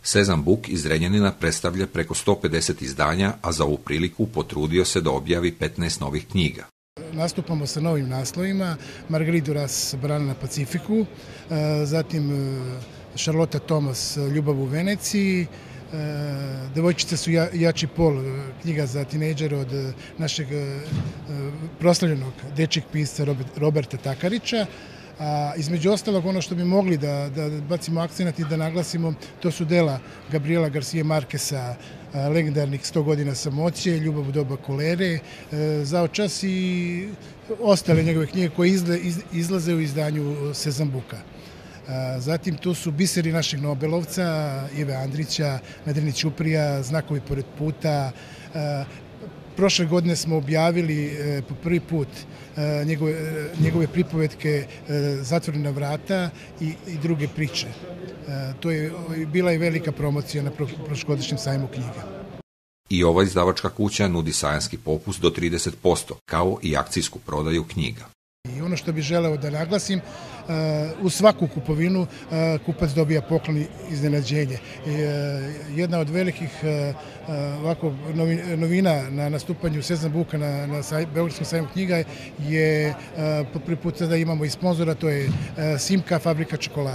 Sezam Buk iz Zrenjanina predstavlja preko 150 izdanja, a za ovu priliku potrudio se da objavi 15 novih knjiga. Nastupamo sa novim naslovima: Marguerite Duras, Brana na Pacifiku, zatim Charlotte Thomas, Ljubav u Veneciji, Devojčice su jači pol, knjiga za tinejdžere od našeg proslavljenog dečjeg pisca Roberta Takarića. A između ostalog, ono što bi mogli da bacimo akcenat i da naglasimo, to su dela Gabriela Garcia Marqueza, legendarnih 100 godina samoće, Ljubav u doba kolere, Zao čas i ostale njegove knjige koje izlaze u izdanju Sezam Buka. Zatim tu su Biseri našeg Nobelovca, Ive Andrića, Medrini Ćuprija, Znakovi pored puta. Prošle godine smo objavili po prvi put njegove pripovetke Zatvorena vrata i druge priče. To je bila i velika promocija na prošlogodišnjem sajmu knjiga. I ova izdavačka kuća nudi sajamski popust do 30%, kao i akcijsku prodaju knjiga. I ono što bih želeo da naglasim, u svaku kupovinu kupac dobija poklon i iznenađenje. Jedna od velikih novina na nastupanju Sezam Buka na Beogradskom sajmu knjiga je po prvi put da imamo i sponzora, to je Simka, fabrika čokolade.